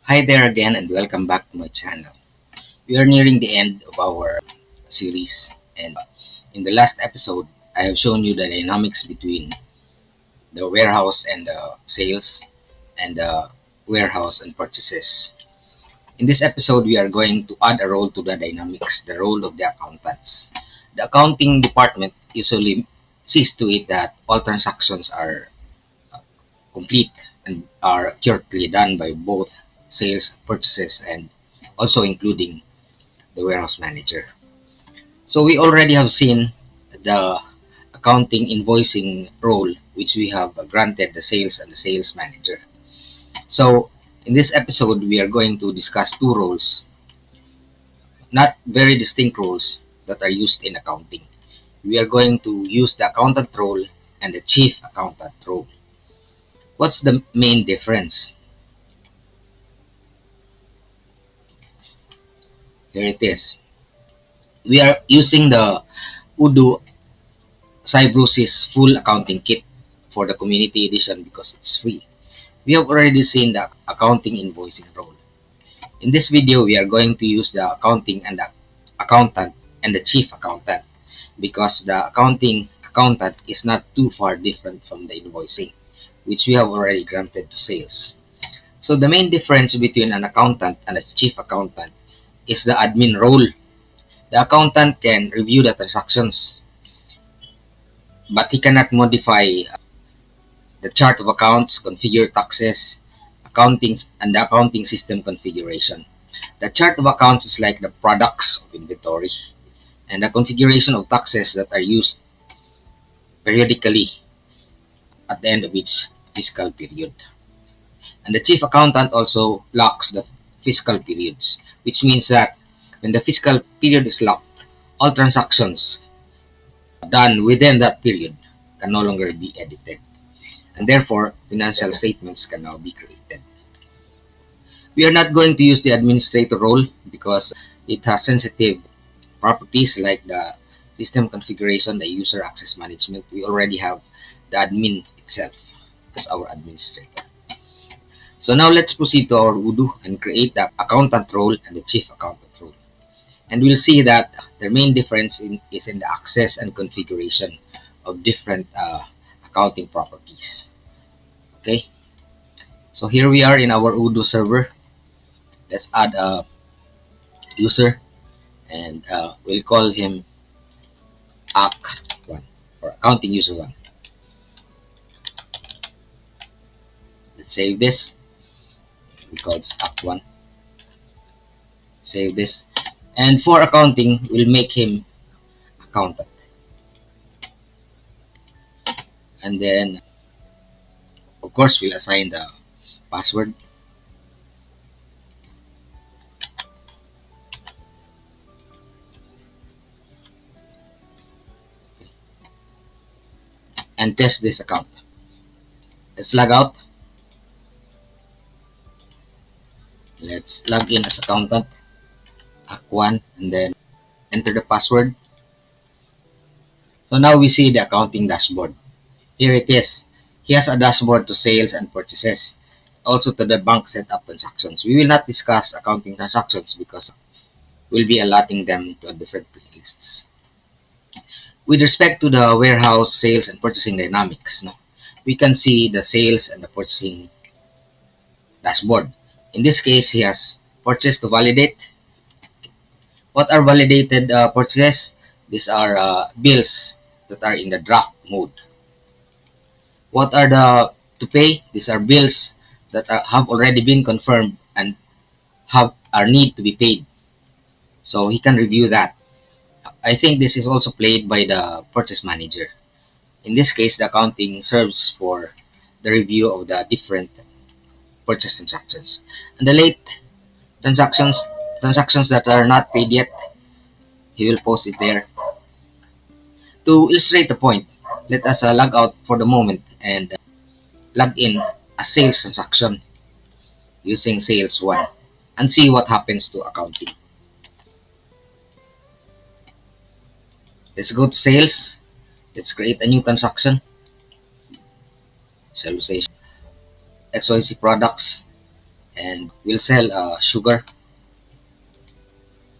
Hi there again and welcome back to my channel. We are nearing the end of our series, and in the last episode I have shown you the dynamics between the warehouse and the sales and the warehouse and purchases. In this episode we are going to add a role to the dynamics, the role of the accountants. The accounting department usually sees to it that all transactions are complete and are accurately done by both sales, purchases, and also including the warehouse manager. So we already have seen the accounting invoicing role, which we have granted the sales and the sales manager. So in this episode, we are going to discuss two roles, not very distinct roles that are used in accounting. We are going to use the accountant role and the chief accountant role. What's the main difference? Here it is. We are using the Udo Cybrosis full accounting kit for the community edition because it's free. We have already seen the accounting invoicing role. In this video, we are going to use the accounting and the accountant and the chief accountant because the accounting accountant is not too far different from the invoicing, which we have already granted to sales. So the main difference between an accountant and a chief accountant is the admin role. The accountant can review the transactions, but he cannot modify the chart of accounts, configure taxes, accounting, and the accounting system configuration. The chart of accounts is like the products of inventory, and the configuration of taxes that are used periodically at the end of each fiscal period. And the chief accountant also locks the fiscal periods, which means that when the fiscal period is locked, all transactions done within that period can no longer be edited, and therefore financial statements can now be created. We are not going to use the administrator role because it has sensitive properties like the system configuration, the user access management. We already have the admin itself as our administrator. So now let's proceed to our Udo and create the accountant role and the chief accountant role. And we'll see that the main difference is in the access and configuration of different accounting properties. Okay, so here we are in our Udo server. Let's add a user and we'll call him AC1 or accounting user 1. Let's save this. We call this AC1. Save this. And for accounting, we'll make him accountant. And then, of course, we'll assign the password. And test this account. Let's log out. Let's log in as accountant, AC1, and then enter the password. So now we see the accounting dashboard. Here it is. He has a dashboard to sales and purchases, also to the bank setup transactions. We will not discuss accounting transactions because we'll be allotting them to different playlists. With respect to the warehouse sales and purchasing dynamics, we can see the sales and the purchasing dashboard. In this case, he has purchase to validate. What are validated purchases? These are bills that are in the draft mode. What are the to pay? These are bills that have already been confirmed and are need to be paid. So he can review that. I think this is also played by the purchase manager. In this case, the accounting serves for the review of the different purchase transactions. And the late transactions, transactions that are not paid yet, he will post it there. To illustrate the point, let us log out for the moment and log in a sales transaction using sales 1 and see what happens to accounting. Let's go to sales. Let's create a new transaction. Shall we say XYZ products, and we'll sell sugar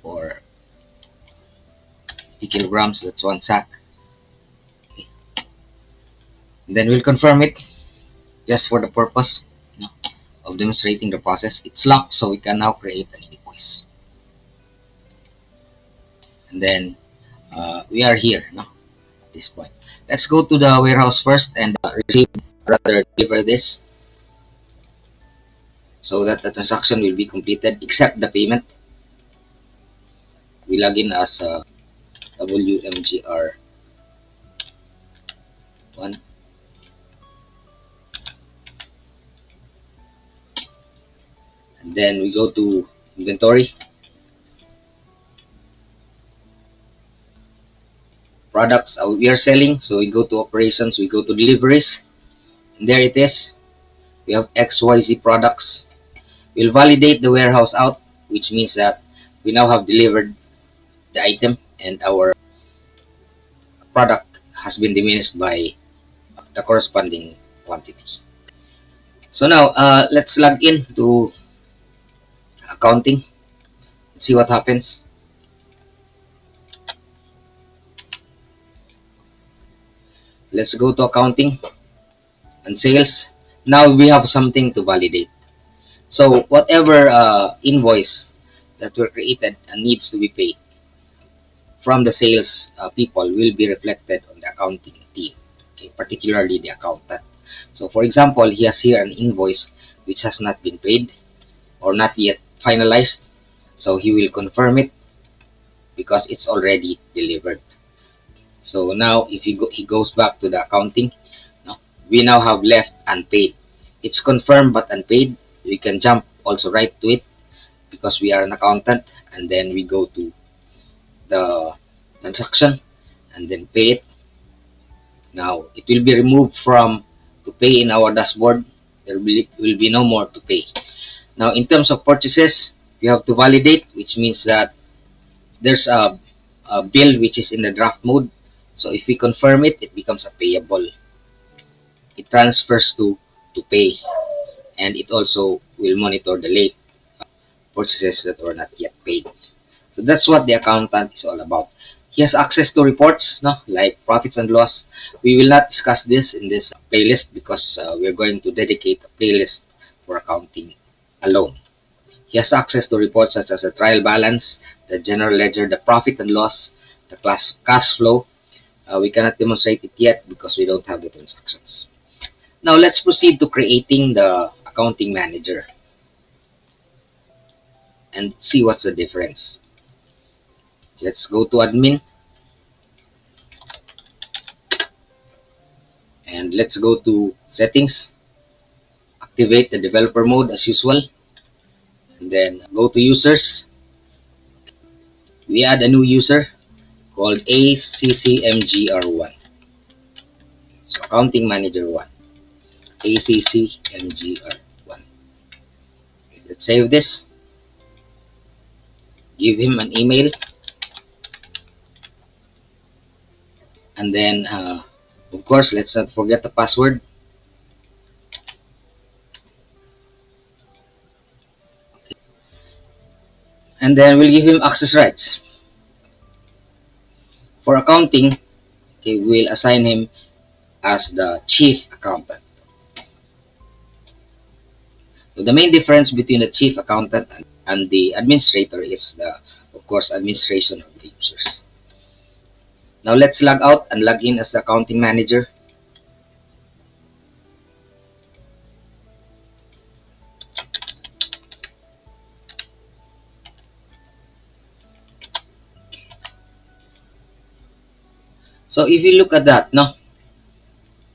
for 50 kilograms. That's one sack. Okay. Then we'll confirm it just for the purpose, you know, of demonstrating the process. It's locked, so we can now create an invoice. And then we are here, no, at this point. Let's go to the warehouse first and receive, rather deliver this, so that the transaction will be completed except the payment. We log in as WMGR1, and then we go to inventory, products we are selling, so we go to operations, we go to deliveries, and there it is. We have XYZ products. We'll validate the warehouse out, which means that we now have delivered the item and our product has been diminished by the corresponding quantity. So now let's log in to accounting and see what happens. Let's go to accounting and sales. Now we have something to validate. So whatever invoice that were created and needs to be paid from the sales people will be reflected on the accounting team, okay, particularly the accountant. So for example, he has here an invoice which has not been paid or not yet finalized, so he will confirm it because it's already delivered. So now if he goes back to the accounting, no, we now have left unpaid. It's confirmed but unpaid. We can jump also right to it because we are an accountant, and then we go to the transaction and then pay it. Now it will be removed from to pay in our dashboard. There will be no more to pay. Now in terms of purchases, we have to validate, which means that there's a bill which is in the draft mode. So if we confirm it, it becomes a payable. It transfers to pay, and it also will monitor the late purchases that were not yet paid. So that's what the accountant is all about. He has access to reports, no, like profits and loss. We will not discuss this in this playlist because we're going to dedicate a playlist for accounting alone. He has access to reports such as the trial balance, the general ledger, the profit and loss, the cash flow. We cannot demonstrate it yet because we don't have the transactions. Now let's proceed to creating the accounting manager and see what's the difference. Let's go to admin and let's go to settings, activate the developer mode as usual, and then go to users. We add a new user called ACCMGR1. So accounting manager 1, ACCMGR1. Okay, let's save this. Give him an email, and then of course let's not forget the password. And then we'll give him access rights. For accounting, okay, we'll assign him as the chief accountant. So the main difference between the chief accountant and the administrator is the, of course, administration of the users. Now let's log out and log in as the accounting manager. So if you look at that, no,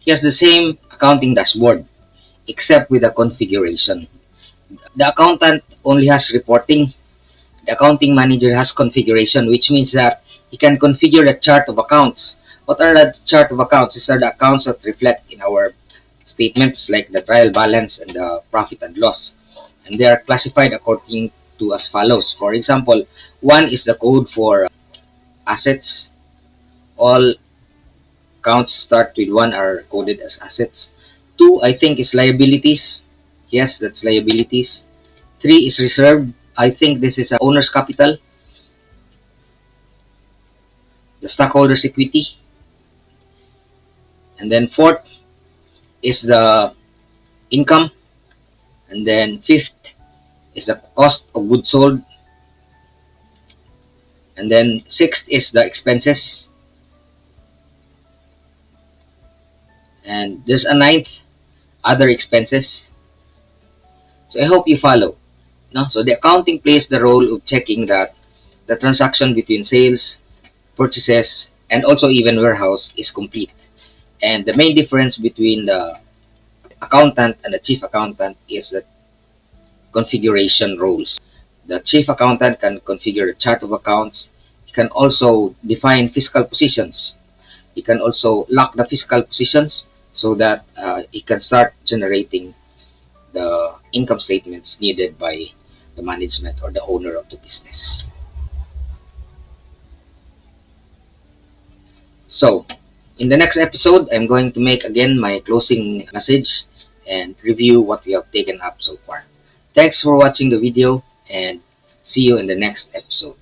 he has the same accounting dashboard except with the configuration. The accountant only has reporting. The accounting manager has configuration, which means that he can configure the chart of accounts. What are the chart of accounts? These are the accounts that reflect in our statements, like the trial balance and the profit and loss. And they are classified according to as follows. For example, 1 is the code for assets. All accounts start with 1 are coded as assets. 2, I think, is liabilities. Yes, that's liabilities. 3 is reserved. I think this is owner's capital, the stockholders' equity. And then fourth is the income. And then fifth is the cost of goods sold. And then sixth is the expenses. And there's a ninth, other expenses. So I hope you follow. No? So the accounting plays the role of checking that the transaction between sales, purchases, and also even warehouse is complete. And the main difference between the accountant and the chief accountant is the configuration roles. The chief accountant can configure a chart of accounts. He can also define fiscal positions. He can also lock the fiscal positions so that he can start generating the income statements needed by the management or the owner of the business. So, in the next episode, I'm going to make again my closing message and review what we have taken up so far. Thanks for watching the video and see you in the next episode.